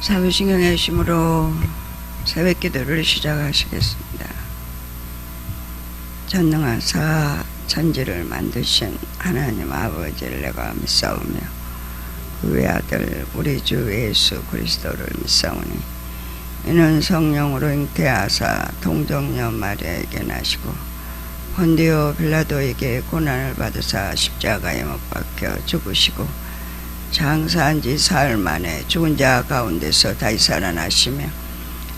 사부신경의 힘으로 새벽 기도를 시작하시겠습니다. 전능하사 천지를 만드신 하나님 아버지를 내가 믿사오며 그 외아들 우리 주 예수 그리스도를 믿사오니 이는 성령으로 잉태하사 동정녀 마리아에게 나시고 본디오 빌라도에게 고난을 받으사 십자가에 못 박혀 죽으시고 장사한 지 사흘 만에 죽은 자 가운데서 다시 살아나시며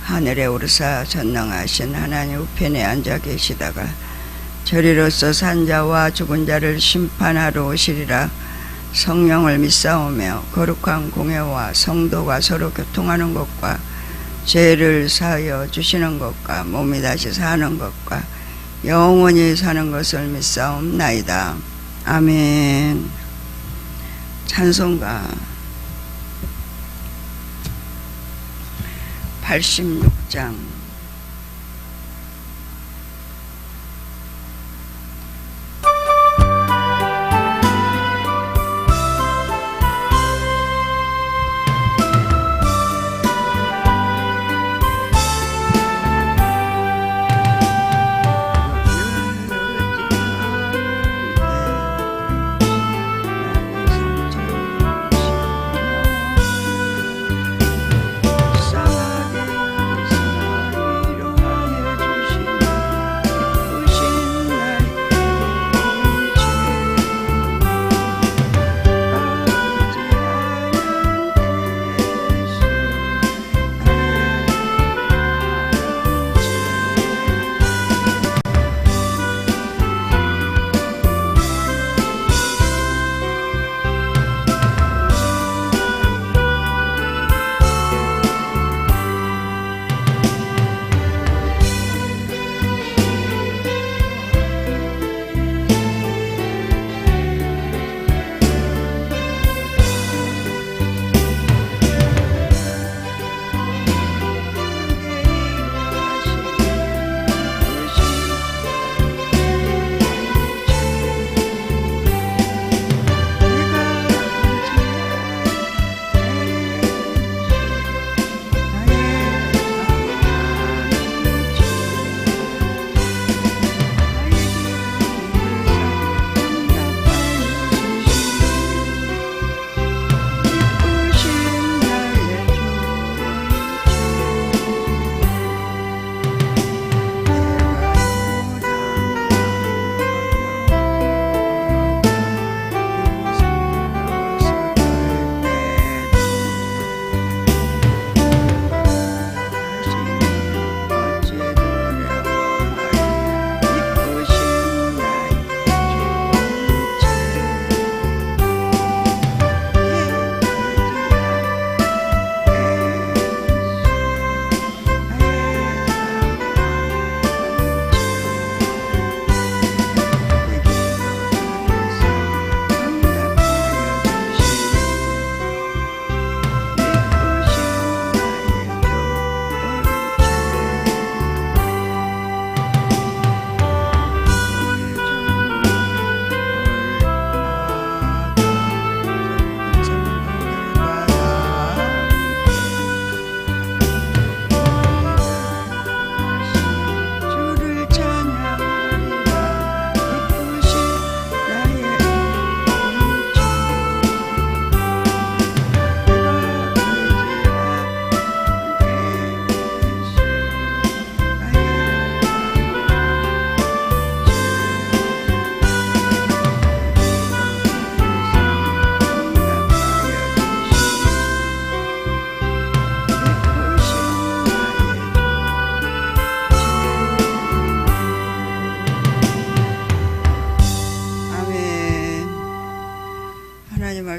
하늘에 오르사 전능하신 하나님 우편에 앉아 계시다가 저리로서 산 자와 죽은 자를 심판하러 오시리라. 성령을 믿사오며 거룩한 공회와 성도가 서로 교통하는 것과 죄를 사하여 주시는 것과 몸이 다시 사는 것과 영원히 사는 것을 믿사옵나이다. 아멘. 찬송가 86장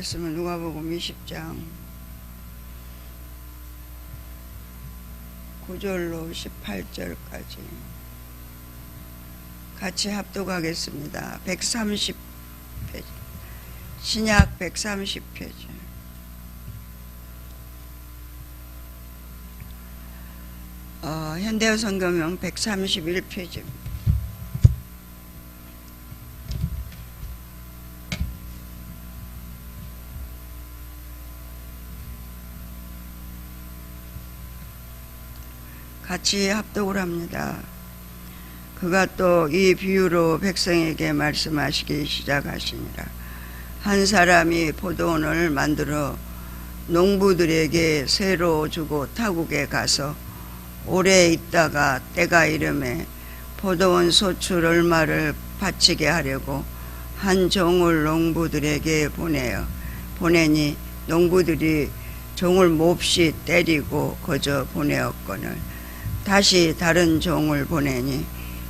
말씀은 누가복음 20장 9절로 18절까지 같이 합독하겠습니다. 130페이지 신약 130페이지 현대어 성경용 131페이지입니다. 같이 합독을 합니다. 그가 또 이 비유로 백성에게 말씀하시기 시작하시니라. 한 사람이 포도원을 만들어 농부들에게 새로 주고 타국에 가서 오래 있다가 때가 이름에 포도원 소출 얼마를 바치게 하려고 한 종을 농부들에게 보내니 농부들이 종을 몹시 때리고 거저 보내었거늘 다시 다른 종을 보내니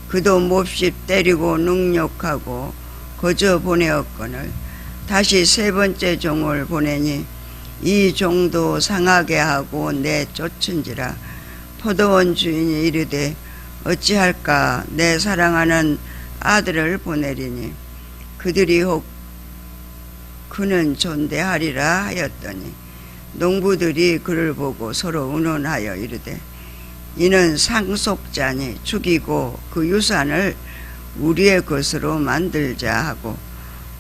그도 몹시 때리고 능욕하고 거저 보내었거늘 다시 세 번째 종을 보내니 이 종도 상하게 하고 내쫓은지라. 포도원 주인이 이르되 어찌할까 내 사랑하는 아들을 보내리니 그들이 혹 그는 존대하리라 하였더니 농부들이 그를 보고 서로 의논하여 이르되 이는 상속자니 죽이고 그 유산을 우리의 것으로 만들자 하고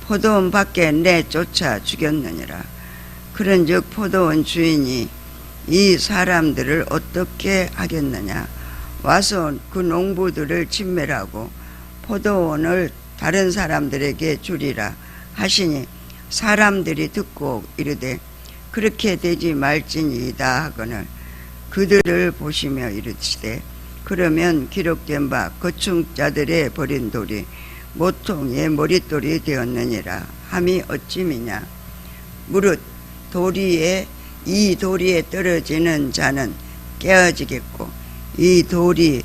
포도원 밖에 내쫓아 죽였느니라. 그런즉 포도원 주인이 이 사람들을 어떻게 하겠느냐. 와서 그 농부들을 진멸하고 포도원을 다른 사람들에게 주리라 하시니 사람들이 듣고 이르되 그렇게 되지 말지니이다 하거늘 그들을 보시며 이르시되 그러면 기록된 바 거충자들의 버린 돌이 모퉁이의 머릿돌이 되었느니라 함이 어찌미냐. 무릇 이 도리에 떨어지는 자는 깨어지겠고 이 돌이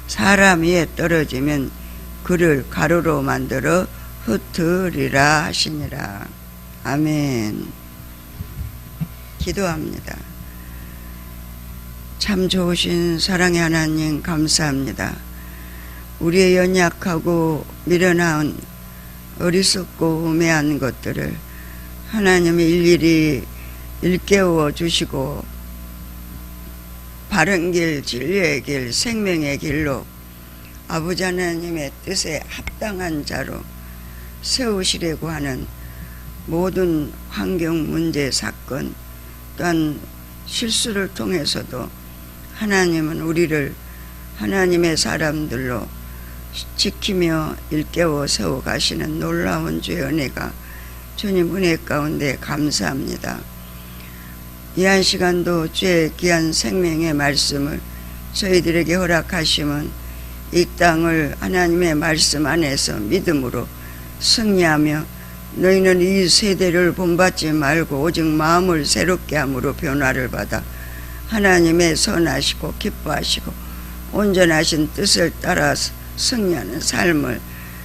사람 위에 떨어지면 그를 가루로 만들어 흩으리라 하시니라. 아멘. 기도합니다. 참 좋으신 사랑의 하나님 감사합니다. 우리의 연약하고 미련한 어리석고 우매한 것들을 하나님이 일일이 일깨워 주시고 바른 길, 진리의 길, 생명의 길로 아버지 하나님의 뜻에 합당한 자로 세우시려고 하는 모든 환경 문제 사건 또한 실수를 통해서도 하나님은 우리를 하나님의 사람들로 지키며 일깨워 세워 가시는 놀라운 주의 은혜가 주님 은혜 가운데 감사합니다. 이 한 시간도 주의 귀한 생명의 말씀을 저희들에게 허락하시면 이 땅을 하나님의 말씀 안에서 믿음으로 승리하며 너희는 이 세대를 본받지 말고 오직 마음을 새롭게 함으로 변화를 받아 하나님의 선하시고 기뻐하시고 온전하신 뜻을 따라 승리하는 삶을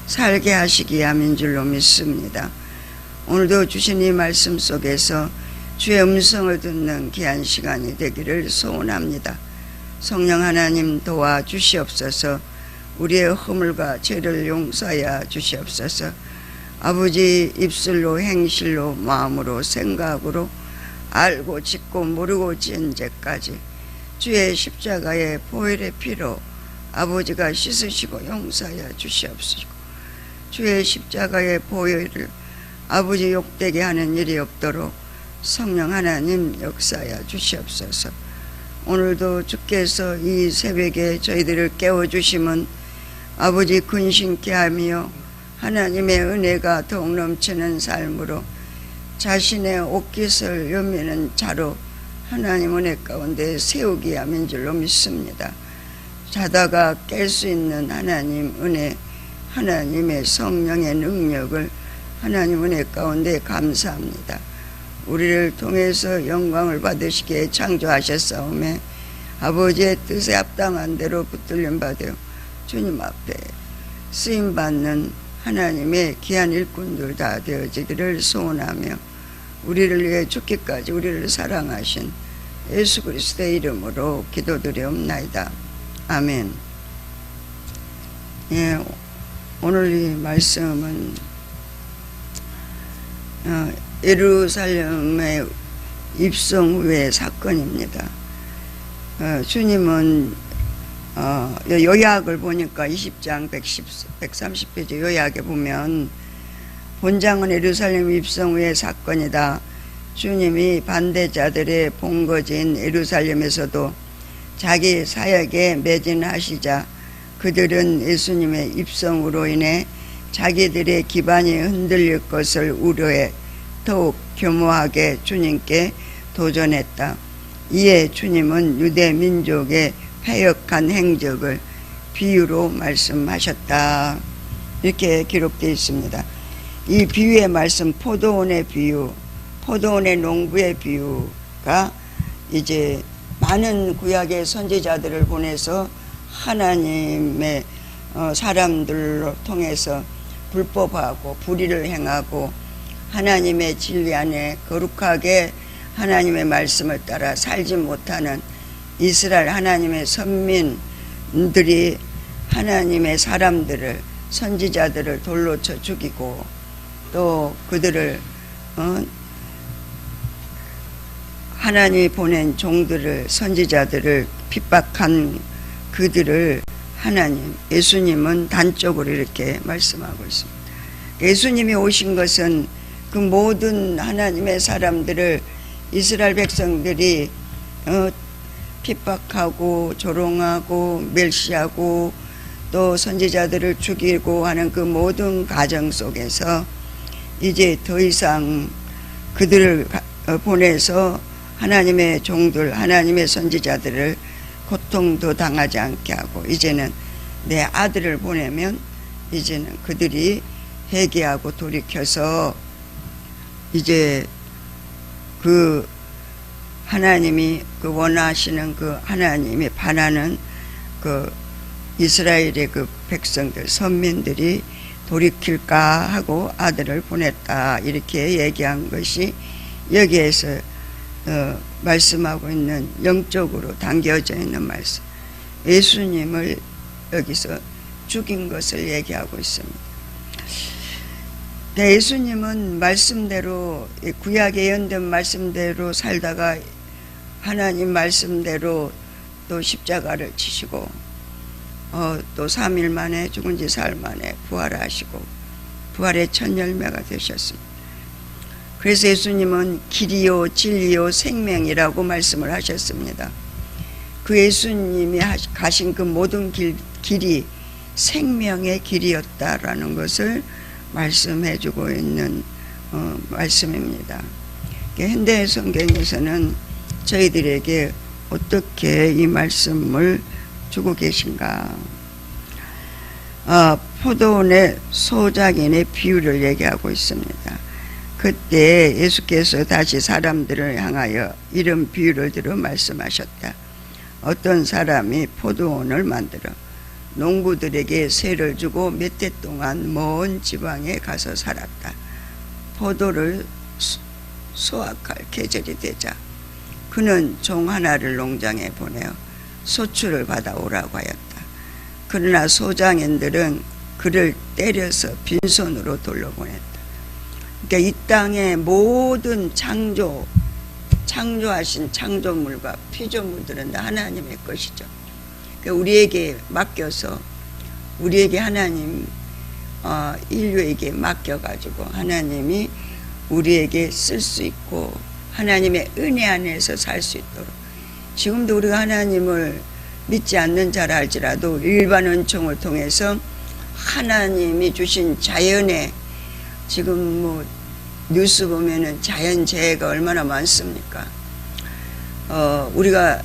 살게 하시기 함인 줄로 믿습니다. 오늘도 주신 이 말씀 속에서 주의 음성을 듣는 귀한 시간이 되기를 소원합니다. 성령 하나님 도와주시옵소서. 우리의 허물과 죄를 용서하여 주시옵소서. 아버지 입술로 행실로 마음으로 생각으로 알고 짓고 모르고 지은 죄까지 주의 십자가의 보혈의 피로 아버지가 씻으시고 용서하여 주시옵소서. 주의 십자가의 보혈을 아버지 욕되게 하는 일이 없도록 성령 하나님 역사하여 주시옵소서. 오늘도 주께서 이 새벽에 저희들을 깨워주시면 아버지 근심케 하며 하나님의 은혜가 더욱 넘치는 삶으로 자신의 옷깃을 여미는 자로 하나님 은혜 가운데 세우기 함인 줄로 믿습니다. 자다가 깰 수 있는 하나님 은혜, 하나님의 성령의 능력을 하나님 은혜 가운데 감사합니다. 우리를 통해서 영광을 받으시기에 창조하셨사오매 아버지의 뜻에 합당한 대로 붙들림 받아 주님 앞에 쓰임받는 하나님의 귀한 일꾼들 다 되어지기를 소원하며 우리를 위해 죽기까지 우리를 사랑하신 예수 그리스도의 이름으로 기도드리옵나이다. 아멘. 예, 오늘 이 말씀은 예루살렘의 입성 후의 사건입니다. 주님은 요약을 보니까 20장 130페이지 요약에 보면 본장은 예루살렘 입성 후의 사건이다. 주님이 반대자들의 본거지인 예루살렘에서도 자기 사역에 매진하시자 그들은 예수님의 입성으로 인해 자기들의 기반이 흔들릴 것을 우려해 더욱 교묘하게 주님께 도전했다. 이에 주님은 유대 민족의 패역한 행적을 비유로 말씀하셨다. 이렇게 기록되어 있습니다. 이 비유의 말씀, 포도원의 비유, 포도원의 농부의 비유가 이제 많은 구약의 선지자들을 보내서 하나님의 사람들로 통해서 불법하고 불의를 행하고 하나님의 진리 안에 거룩하게 하나님의 말씀을 따라 살지 못하는 이스라엘 하나님의 선민들이 하나님의 사람들을, 선지자들을 돌로 쳐 죽이고 또 그들을 하나님이 보낸 종들을, 선지자들을 핍박한 그들을 하나님, 예수님은 단적으로 이렇게 말씀하고 있습니다. 예수님이 오신 것은 그 모든 하나님의 사람들을 이스라엘 백성들이 핍박하고 조롱하고 멸시하고 또 선지자들을 죽이고 하는 그 모든 과정 속에서 이제 더 이상 그들을 보내서 하나님의 종들, 하나님의 선지자들을 고통도 당하지 않게 하고 이제는 내 아들을 보내면 이제는 그들이 회개하고 돌이켜서 이제 그 하나님이 그 원하시는 그 하나님이 바라는 그 이스라엘의 그 백성들, 선민들이 돌이킬까 하고 아들을 보냈다. 이렇게 얘기한 것이 여기에서 말씀하고 있는 영적으로 담겨져 있는 말씀. 예수님을 여기서 죽인 것을 얘기하고 있습니다. 예수님은 말씀대로, 구약에 예언된 말씀대로 살다가 하나님 말씀대로 또 십자가를 치시고 또 3일 만에, 죽은 지 사흘 만에 부활하시고 부활의 첫 열매가 되셨습니다. 그래서 예수님은 길이요 진리요 생명이라고 말씀을 하셨습니다. 그 예수님이 가신 그 모든 길이 생명의 길이었다라는 것을 말씀해주고 있는 말씀입니다. 현대 성경에서는 저희들에게 어떻게 이 말씀을 주고 계신가? 포도원의 소작인의 비유를 얘기하고 있습니다. 그때 예수께서 다시 사람들을 향하여 이런 비유를 들어 말씀하셨다. 어떤 사람이 포도원을 만들어 농부들에게 세를 주고 몇 해 동안 먼 지방에 가서 살았다. 포도를 수확할 계절이 되자 그는 종 하나를 농장에 보내어 소출을 받아오라고 하였다. 그러나 소장인들은 그를 때려서 빈손으로 돌려보냈다. 그러니까 이 땅의 모든 창조하신 창조물과 피조물들은 다 하나님의 것이죠. 그러니까 우리에게 맡겨서 우리에게 하나님 인류에게 맡겨가지고 하나님이 우리에게 쓸 수 있고 하나님의 은혜 안에서 살 수 있도록, 지금도 우리가 하나님을 믿지 않는 자라 할지라도 일반 은총을 통해서 하나님이 주신 자연의, 지금 뭐 뉴스 보면은 자연재해가 얼마나 많습니까? 우리가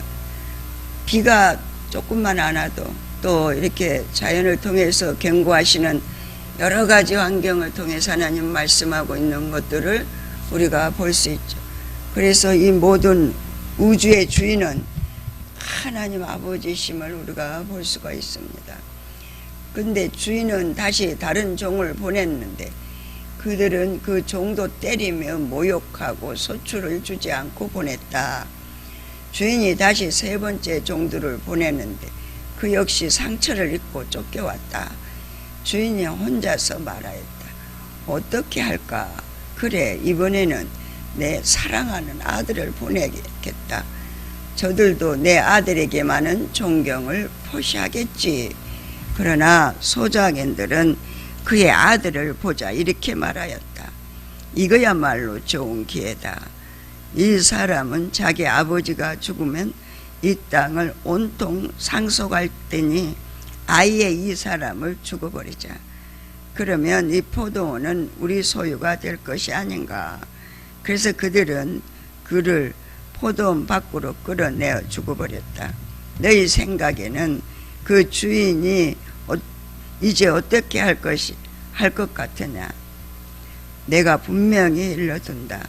비가 조금만 안 와도 또 이렇게 자연을 통해서 경고하시는 여러 가지 환경을 통해서 하나님 말씀하고 있는 것들을 우리가 볼 수 있죠. 그래서 이 모든 우주의 주인은 하나님 아버지심을 우리가 볼 수가 있습니다. 근데 주인은 다시 다른 종을 보냈는데 그들은 그 종도 때리며 모욕하고 소출을 주지 않고 보냈다. 주인이 다시 세 번째 종들을 보냈는데 그 역시 상처를 입고 쫓겨왔다. 주인이 혼자서 말하였다. 어떻게 할까? 그래, 이번에는 내 사랑하는 아들을 보내겠다. 저들도 내 아들에게만은 존경을 표시하겠지. 그러나 소작인들은 그의 아들을 보자 이렇게 말하였다. 이거야말로 좋은 기회다. 이 사람은 자기 아버지가 죽으면 이 땅을 온통 상속할 때니 아예 이 사람을 죽어버리자. 그러면 이 포도원은 우리 소유가 될 것이 아닌가. 그래서 그들은 그를 포도원 밖으로 끌어내어 죽어버렸다. 너희 생각에는 그 주인이 이제 어떻게 할 것 같으냐. 내가 분명히 일러둔다.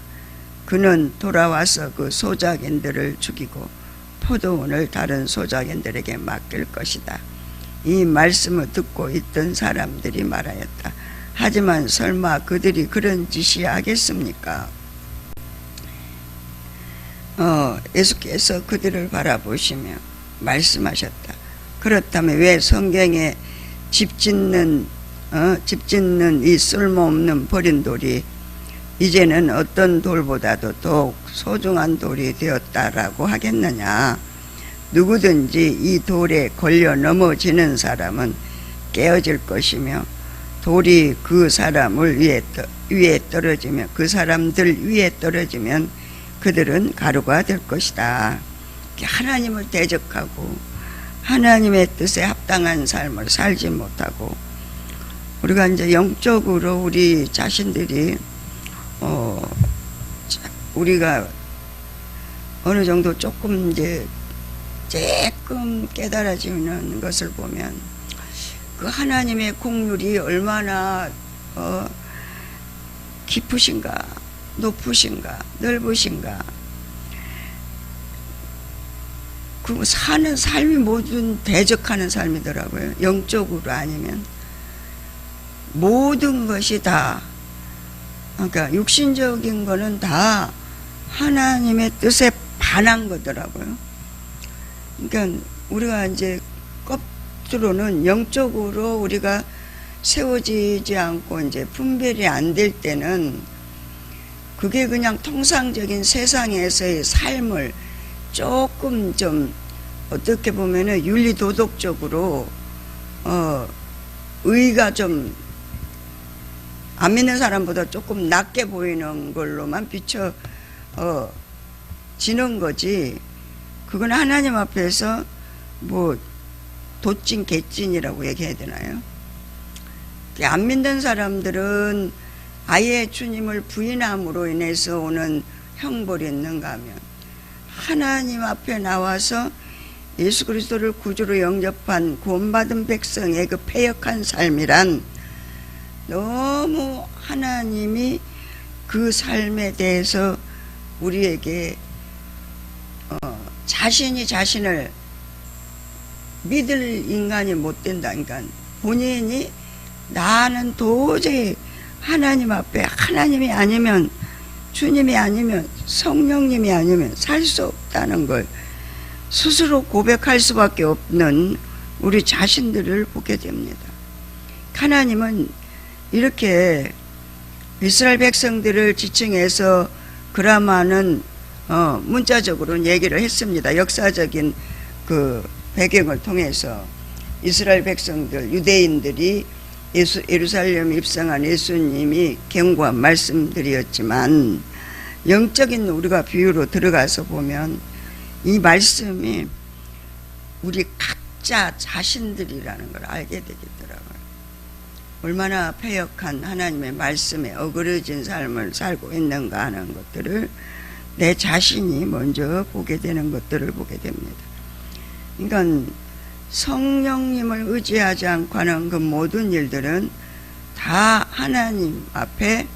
그는 돌아와서 그 소작인들을 죽이고 포도원을 다른 소작인들에게 맡길 것이다. 이 말씀을 듣고 있던 사람들이 말하였다. 하지만 설마 그들이 그런 짓이 하겠습니까? 예수께서 그들을 바라보시며 말씀하셨다. 그렇다면 왜 성경에 집 짓는 이 쓸모없는 버린 돌이 이제는 어떤 돌보다도 더욱 소중한 돌이 되었다라고 하겠느냐. 누구든지 이 돌에 걸려 넘어지는 사람은 깨어질 것이며 돌이 그 사람을 위에 떨어지면 그 사람들 위에 떨어지면 그들은 가루가 될 것이다. 하나님을 대적하고 하나님의 뜻에 합당한 삶을 살지 못하고 우리가 이제 영적으로 우리 자신들이 우리가 어느 정도 조금 이제 조금 깨달아지는 것을 보면 그 하나님의 공률이 얼마나 깊으신가, 높으신가, 넓으신가. 그 사는 삶이 모든 대적하는 삶이더라고요. 영적으로 아니면 모든 것이 다, 그러니까 육신적인 거는 다 하나님의 뜻에 반한 거더라고요. 그러니까 우리가 이제 겉으로는 영적으로 우리가 세워지지 않고 이제 분별이 안 될 때는 그게 그냥 통상적인 세상에서의 삶을 조금 좀 어떻게 보면은 윤리 도덕적으로 의가 좀 안 믿는 사람보다 조금 낮게 보이는 걸로만 비춰지는 거지. 그건 하나님 앞에서 뭐 도찐 개찐이라고 얘기해야 되나요? 안 믿는 사람들은 아예 주님을 부인함으로 인해서 오는 형벌이 있는가 하면 하나님 앞에 나와서 예수 그리스도를 구주로 영접한 구원받은 백성의 그 패역한 삶이란 너무 하나님이 그 삶에 대해서 우리에게 자신이 자신을 믿을 인간이 못 된다. 그러니까 본인이 나는 도저히 하나님 앞에 하나님이 아니면 주님이 아니면 성령님이 아니면 살 수 없다는 걸 스스로 고백할 수밖에 없는 우리 자신들을 보게 됩니다. 하나님은 이렇게 이스라엘 백성들을 지칭해서 그라마는 문자적으로는 얘기를 했습니다. 역사적인 그 배경을 통해서 이스라엘 백성들, 유대인들이 예루살렘 입성한 예수님이 경고한 말씀들이었지만 영적인 우리가 비유로 들어가서 보면 이 말씀이 우리 각자 자신들이라는 걸 알게 되겠더라고요. 얼마나 패역한 하나님의 말씀에 어그러진 삶을 살고 있는가 하는 것들을 내 자신이 먼저 보게 되는 것들을 보게 됩니다. 그러니까 성령님을 의지하지 않고 하는 그 모든 일들은 다 하나님 앞에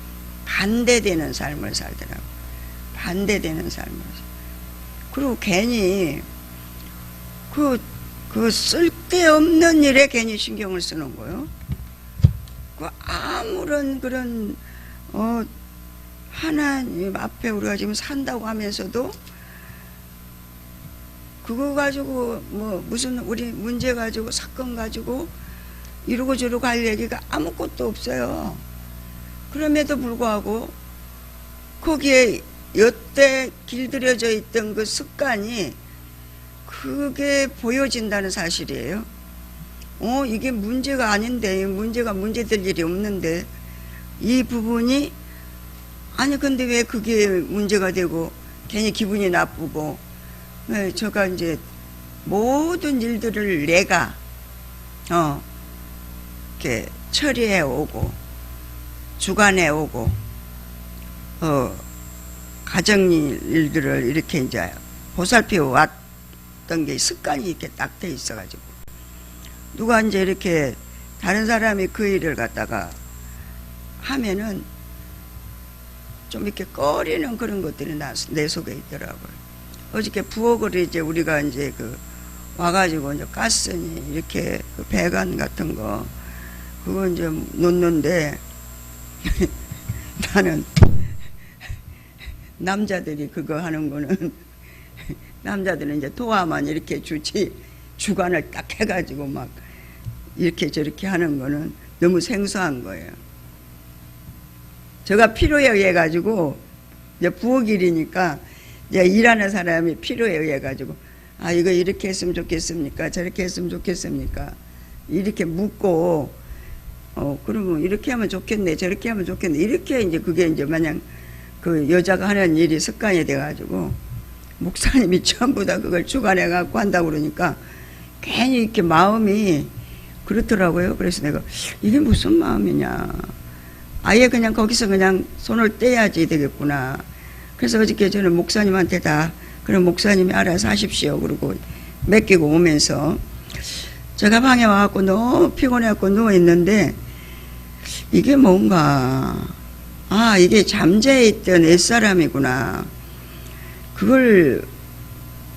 반대되는 삶을 살더라고요. 반대되는 삶을. 그리고 괜히 그 쓸데없는 일에 괜히 신경을 쓰는 거예요. 그 아무런 그런 하나님 앞에 우리가 지금 산다고 하면서도 그거 가지고 뭐 무슨 우리 문제 가지고 사건 가지고 이러고 저러고 할 얘기가 아무것도 없어요. 그럼에도 불구하고 거기에 여태 길들여져 있던 그 습관이 그게 보여진다는 사실이에요. 이게 문제가 아닌데, 문제될 일이 없는데 이 부분이 아니 근데 왜 그게 문제가 되고 괜히 기분이 나쁘고 네, 제가 이제 모든 일들을 내가 이렇게 처리해 오고 주관해 오고 가정 일들을 이렇게 이제 보살펴 왔던 게 습관이 이렇게 딱 돼 있어가지고 누가 이제 이렇게 다른 사람이 그 일을 갖다가 하면은 좀 이렇게 꺼리는 그런 것들이 내 속에 있더라고요. 어저께 부엌을 이제 우리가 이제 와가지고 이제 가스니 이렇게 배관 같은 거 그거 이제 놓는데 나는 남자들이 그거 하는 거는 남자들은 이제 도화만 이렇게 주지 주관을 딱 해가지고 막 이렇게 저렇게 하는 거는 너무 생소한 거예요. 제가 필요에 의해 가지고 이제 부엌 일이니까 이제 일하는 사람이 필요에 의해 가지고 아 이거 이렇게 했으면 좋겠습니까? 저렇게 했으면 좋겠습니까? 이렇게 묻고 그러면 이렇게 하면 좋겠네 저렇게 하면 좋겠네 이렇게 이제 그게 이제 마냥 그 여자가 하는 일이 습관이 돼 가지고 목사님이 전부 다 그걸 주관해 갖고 한다고 그러니까 괜히 이렇게 마음이 그렇더라고요. 그래서 내가 이게 무슨 마음이냐 아예 그냥 거기서 그냥 손을 떼야지 되겠구나. 그래서 어저께 저는 목사님한테 다 그럼 목사님이 알아서 하십시오 그러고 맡기고 오면서 제가 방에 와갖고 너무 피곤해갖고 누워있는데 이게 뭔가 아 이게 잠재해 있던 옛사람이구나. 그걸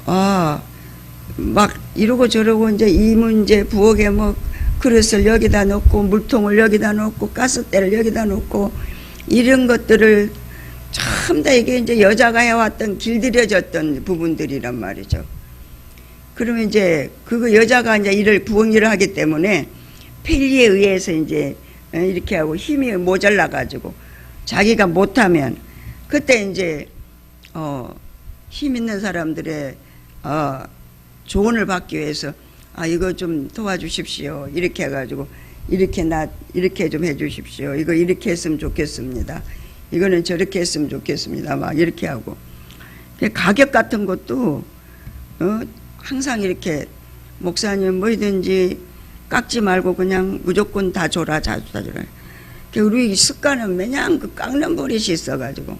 막 이러고 저러고 이제 이 문제 부엌에 뭐 그릇을 여기다 놓고 물통을 여기다 놓고 가스대를 여기다 놓고 이런 것들을 참 다 이게 이제 여자가 해왔던 길들여졌던 부분들이란 말이죠. 그러면 이제 그거 여자가 이제 일을 부엌 일을 하기 때문에 편리에 의해서 이제 이렇게 하고 힘이 모자라 가지고 자기가 못하면 그때 이제 힘 있는 사람들의 조언을 받기 위해서 아 이거 좀 도와주십시오 이렇게 해가지고 이렇게 좀 해주십시오 이거 이렇게 했으면 좋겠습니다 이거는 저렇게 했으면 좋겠습니다 막 이렇게 하고 가격 같은 것도 항상 이렇게 목사님 뭐든지 깎지 말고 그냥 무조건 다 줘라 다 줘라 우리 습관은 그냥 그 깎는 버릇이 있어가지고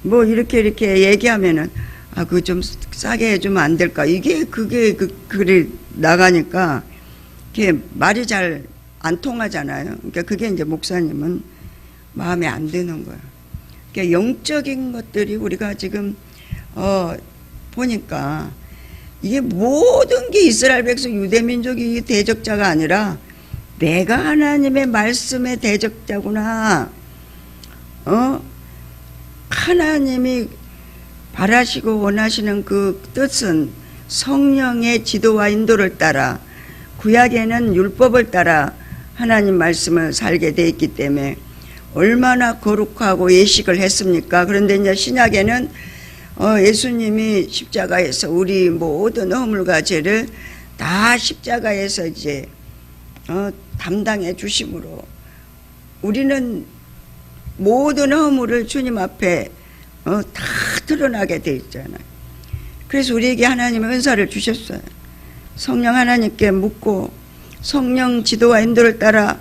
뭐 이렇게 얘기하면은 아 그거 좀 싸게 해주면 안 될까 그게 글이 나가니까 그게 말이 잘 안 통하잖아요. 그러니까 그게 이제 목사님은 마음에 안 드는 거예요. 그러니까 영적인 것들이 우리가 지금 보니까 이게 모든 게 이스라엘 백성 유대민족이 대적자가 아니라 내가 하나님의 말씀의 대적자구나. 하나님이 바라시고 원하시는 그 뜻은 성령의 지도와 인도를 따라 구약에는 율법을 따라 하나님 말씀을 살게 돼 있기 때문에 얼마나 거룩하고 예식을 했습니까? 그런데 이제 신약에는 예수님이 십자가에서 우리 모든 허물과 죄를 다 십자가에서 이제 담당해 주심으로 우리는 모든 허물을 주님 앞에 다 드러나게 돼 있잖아요. 그래서 우리에게 하나님의 은사를 주셨어요. 성령 하나님께 묻고 성령 지도와 인도를 따라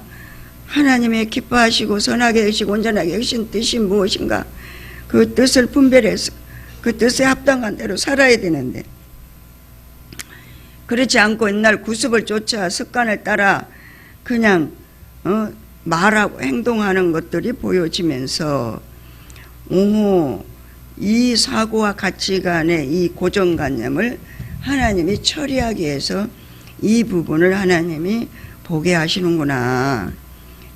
하나님의 기뻐하시고 선하게 하시고 온전하게 하신 뜻이 무엇인가 그 뜻을 분별해서 그 뜻에 합당한 대로 살아야 되는데 그렇지 않고 옛날 구습을 쫓아 습관을 따라 그냥 말하고 행동하는 것들이 보여지면서 이 사고와 가치관의 이 고정관념을 하나님이 처리하기 위해서 이 부분을 하나님이 보게 하시는구나.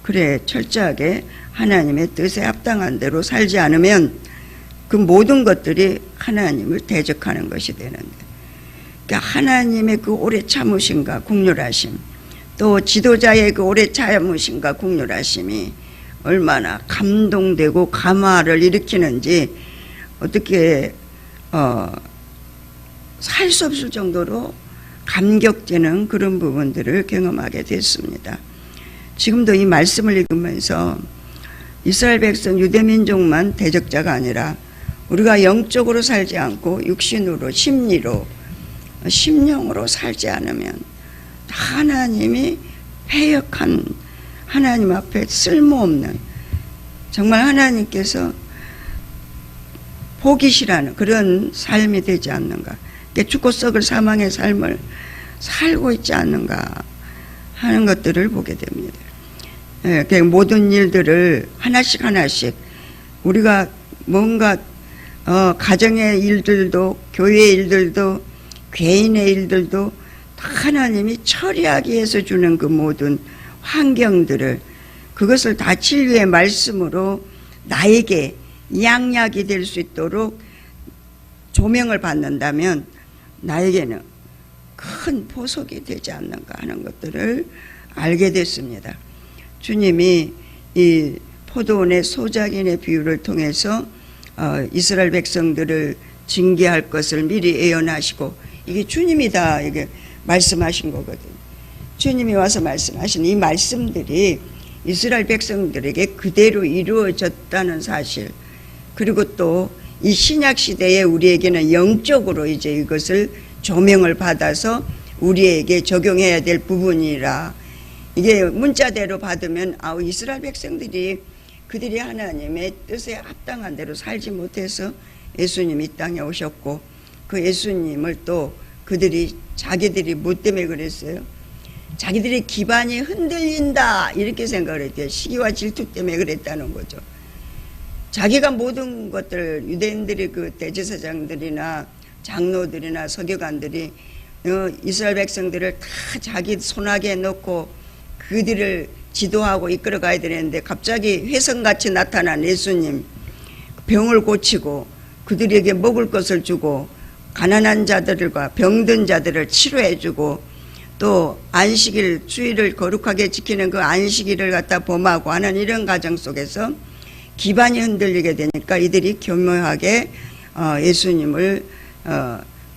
그래 철저하게 하나님의 뜻에 합당한 대로 살지 않으면 그 모든 것들이 하나님을 대적하는 것이 되는데 그러니까 하나님의 그 오래 참으심과 국률하심 또 지도자의 그 오래 참으심과 국률하심이 얼마나 감동되고 감화를 일으키는지 어떻게 살 수 없을 정도로 감격되는 그런 부분들을 경험하게 됐습니다. 지금도 이 말씀을 읽으면서 이스라엘 백성 유대민족만 대적자가 아니라 우리가 영적으로 살지 않고 육신으로, 심리로, 심령으로 살지 않으면 하나님이 패역한, 하나님 앞에 쓸모없는, 정말 하나님께서 보기 싫어하는 그런 삶이 되지 않는가, 죽고 썩을 사망의 삶을 살고 있지 않는가 하는 것들을 보게 됩니다. 모든 일들을 하나씩 하나씩 우리가 뭔가 가정의 일들도, 교회의 일들도, 개인의 일들도 하나님이 처리하기 위해서 주는 그 모든 환경들을, 그것을 다 진리의 말씀으로 나에게 양약이 될 수 있도록 조명을 받는다면 나에게는 큰 보석이 되지 않는가 하는 것들을 알게 됐습니다. 주님이 이 포도원의 소작인의 비유를 통해서 이스라엘 백성들을 징계할 것을 미리 예언하시고, 이게 주님이 다 이게 말씀하신 거거든요. 주님이 와서 말씀하신 이 말씀들이 이스라엘 백성들에게 그대로 이루어졌다는 사실, 그리고 또 이 신약 시대에 우리에게는 영적으로 이제 이것을 조명을 받아서 우리에게 적용해야 될 부분이라, 이게 문자대로 받으면 이스라엘 백성들이 그들이 하나님의 뜻에 합당한 대로 살지 못해서 예수님이 이 땅에 오셨고, 그 예수님을 또 그들이 자기들이 뭐 때문에 그랬어요? 자기들의 기반이 흔들린다 이렇게 생각을 했대요. 시기와 질투 때문에 그랬다는 거죠. 자기가 모든 것들, 유대인들이 그 대제사장들이나 장로들이나 서기관들이 이스라엘 백성들을 다 자기 손아귀에 넣고 그들을 지도하고 이끌어 가야 되는데, 갑자기 훼손같이 나타난 예수님, 병을 고치고 그들에게 먹을 것을 주고 가난한 자들과 병든 자들을 치료해 주고, 또 안식일, 주일을 거룩하게 지키는 그 안식일을 갖다 범하고 하는 이런 과정 속에서 기반이 흔들리게 되니까 이들이 교묘하게 예수님을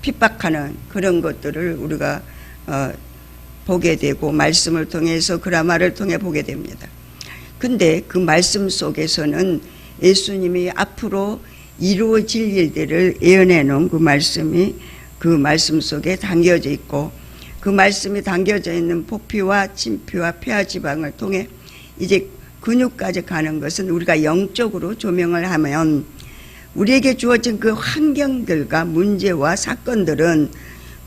핍박하는 그런 것들을 우리가 보게 되고, 말씀을 통해서 그라마를 통해 보게 됩니다. 근데 그 말씀 속에서는 예수님이 앞으로 이루어질 일들을 예언해 놓은 그 말씀이 그 말씀 속에 담겨져 있고, 그 말씀이 담겨져 있는 포피와 진피와 폐하지방을 통해 이제 근육까지 가는 것은 우리가 영적으로 조명을 하면 우리에게 주어진 그 환경들과 문제와 사건들은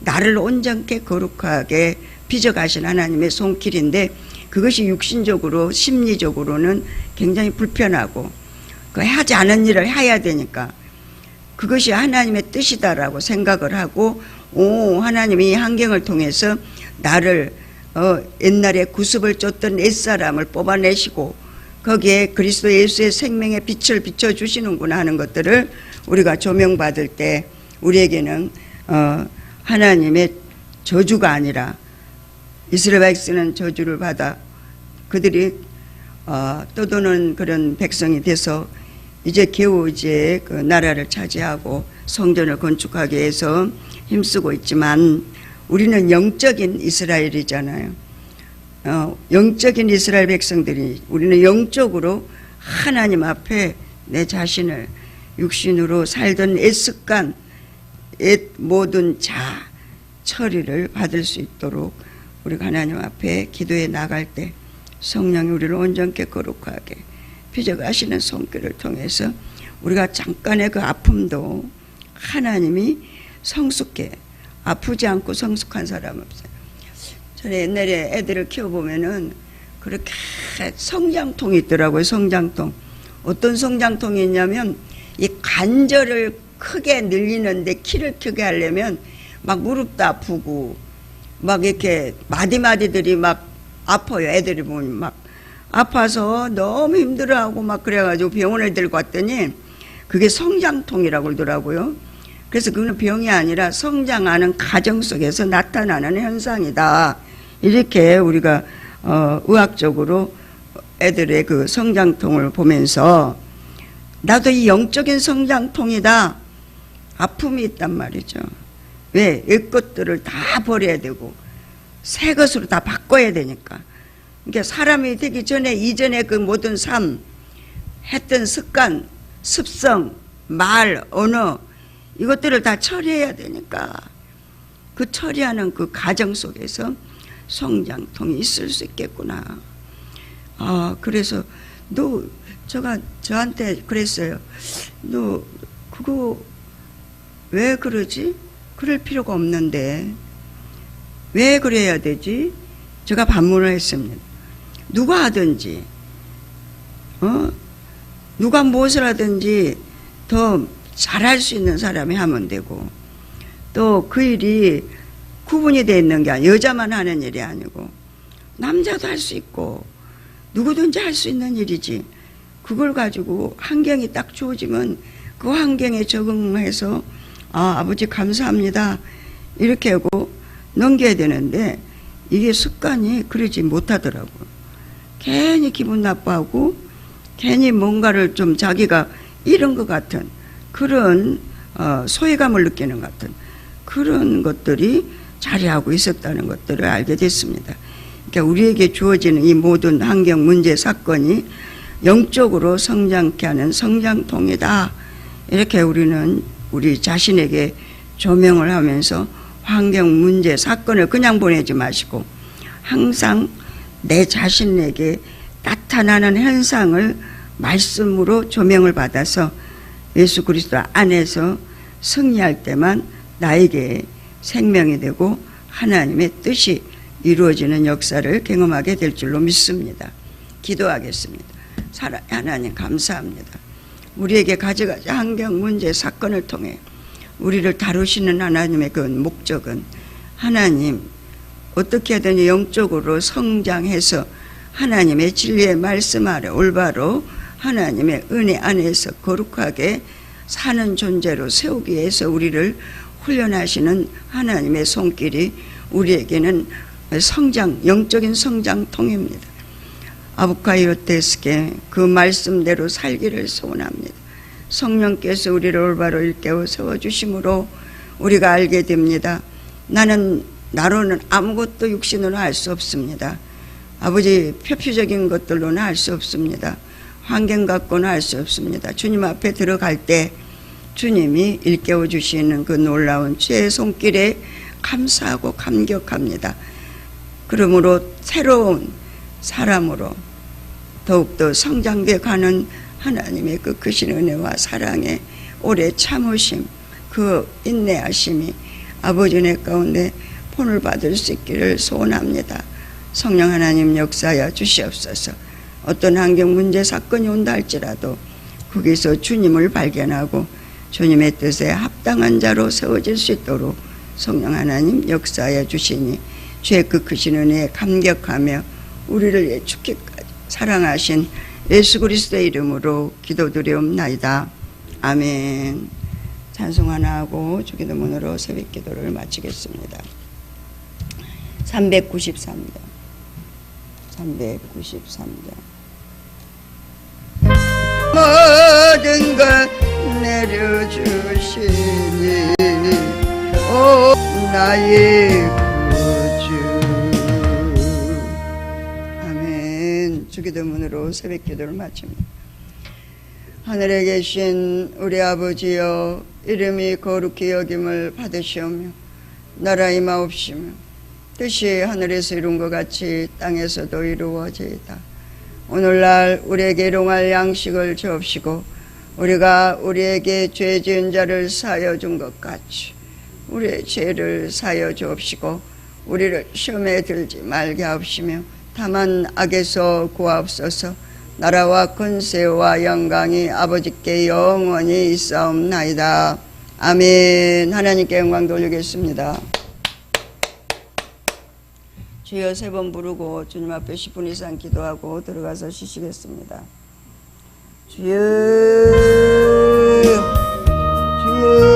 나를 온전케 거룩하게 빚어가신 하나님의 손길인데, 그것이 육신적으로 심리적으로는 굉장히 불편하고 하지 않은 일을 해야 되니까 그것이 하나님의 뜻이다라고 생각을 하고, 하나님이 이 환경을 통해서 나를 옛날에 구습을 쫓던 옛사람을 뽑아내시고 거기에 그리스도 예수의 생명의 빛을 비춰주시는구나 하는 것들을 우리가 조명받을 때 우리에게는 하나님의 저주가 아니라, 이스라엘 백성은 저주를 받아 그들이 떠도는 그런 백성이 돼서 이제 겨우 이제 그 나라를 차지하고 성전을 건축하기 위해서 힘쓰고 있지만, 우리는 영적인 이스라엘이잖아요. 영적인 이스라엘 백성들이, 우리는 영적으로 하나님 앞에 내 자신을 육신으로 살던 옛 습관, 옛 모든 자 처리를 받을 수 있도록 우리가 하나님 앞에 기도해 나갈 때 성령이 우리를 온전케 거룩하게 빚어가시는 손길을 통해서 우리가 잠깐의 그 아픔도 하나님이 성숙해, 아프지 않고 성숙한 사람 없어요. 저는 옛날에 애들을 키워보면은 그렇게 성장통이 있더라고요. 성장통. 어떤 성장통이 있냐면 이 관절을 크게 늘리는데, 키를 크게 하려면 막 무릎도 아프고 막 이렇게 마디마디들이 막 아파요. 애들이 보면 막 아파서 너무 힘들어하고 막 그래가지고 병원을 들고 왔더니 그게 성장통이라고 그러더라고요. 그래서 그건 병이 아니라 성장하는 과정 속에서 나타나는 현상이다. 이렇게 우리가 의학적으로 애들의 그 성장통을 보면서 나도 이 영적인 성장통이다. 아픔이 있단 말이죠. 왜? 옛 것들을 다 버려야 되고 새 것으로 다 바꿔야 되니까. 그러니까 사람이 되기 전에 이전에 그 모든 삶, 했던 습관, 습성, 말, 언어 이것들을 다 처리해야 되니까 그 처리하는 그 과정 속에서 성장통이 있을 수 있겠구나. 그래서 저한테 그랬어요. 너 그거 왜 그러지? 그럴 필요가 없는데 왜 그래야 되지? 제가 반문을 했습니다. 누가 하든지 누가 무엇을 하든지 더 잘할 수 있는 사람이 하면 되고, 또 그 일이 구분이 되어 있는 게 아니라 여자만 하는 일이 아니고 남자도 할 수 있고 누구든지 할 수 있는 일이지. 그걸 가지고 환경이 딱 주어지면 그 환경에 적응해서 아버지 감사합니다 이렇게 하고 넘겨야 되는데, 이게 습관이 그러지 못하더라고요. 괜히 기분 나빠하고 괜히 뭔가를 좀 자기가 잃은 것 같은 그런 소외감을 느끼는 것 같은 그런 것들이 자리하고 있었다는 것들을 알게 됐습니다. 그러니까 우리에게 주어지는 이 모든 환경 문제 사건이 영적으로 성장케 하는 성장통이다. 이렇게 우리는 우리 자신에게 조명을 하면서 환경 문제 사건을 그냥 보내지 마시고 항상 내 자신에게 나타나는 현상을 말씀으로 조명을 받아서 예수 그리스도 안에서 승리할 때만 나에게 생명이 되고 하나님의 뜻이 이루어지는 역사를 경험하게 될 줄로 믿습니다. 기도하겠습니다. 하나님 감사합니다. 우리에게 가져가지 환경 문제 사건을 통해 우리를 다루시는 하나님의 그 목적은 하나님 어떻게 하든 영적으로 성장해서 하나님의 진리의 말씀 아래 올바로 하나님의 은혜 안에서 거룩하게 사는 존재로 세우기 위해서 우리를 훈련하시는 하나님의 손길이 우리에게는 영적인 성장통입니다. 아부카이오테스께 그 말씀대로 살기를 소원합니다. 성령께서 우리를 올바로 일깨워 세워주심으로 우리가 알게 됩니다. 나로는 아무것도 육신으로 할 수 없습니다. 아버지 표피적인 것들로는 할 수 없습니다. 환경 갖고는 할 수 없습니다. 주님 앞에 들어갈 때 주님이 일깨워 주시는 그 놀라운 주의 손길에 감사하고 감격합니다. 그러므로 새로운 사람으로 더욱더 성장돼 가는 하나님의 그 크신 은혜와 사랑의 오래 참으심, 그 인내하심이 아버지 내 가운데 본을 받을 수 있기를 소원합니다. 성령 하나님 역사하여 주시옵소서. 어떤 환경 문제 사건이 온다 할지라도 거기서 주님을 발견하고 주님의 뜻에 합당한 자로 세워질 수 있도록 성령 하나님 역사하여 주시니 주의 그 크신 은혜에 감격하며 우리를 예축기까지 사랑하신 예수 그리스도의 이름으로 기도드리옵나이다. 아멘. 찬송 하나 하고 주기도문으로 새벽 기도를 마치겠습니다. 393장 모든 것 내려주시니 오 나의 구주. 아멘. 주기도문으로 새벽 기도를 마칩니다. 하늘에 계신 우리 아버지여, 이름이 거룩히 여김을 받으시오며 나라 임하옵시며 뜻이 하늘에서 이룬 것 같이 땅에서도 이루어지이다. 오늘날 우리에게 일용할 양식을 주옵시고 우리가 우리에게 죄 지은 자를 사하여 준 것 같이 우리의 죄를 사하여 주옵시고 우리를 시험에 들지 말게 하옵시며 다만 악에서 구하옵소서. 나라와 권세와 영광이 아버지께 영원히 있사옵나이다. 아멘. 하나님께 영광 돌리겠습니다. 주여 세 번 부르고 주님 앞에 10분 이상 기도하고 들어가서 쉬시겠습니다. 주여 주여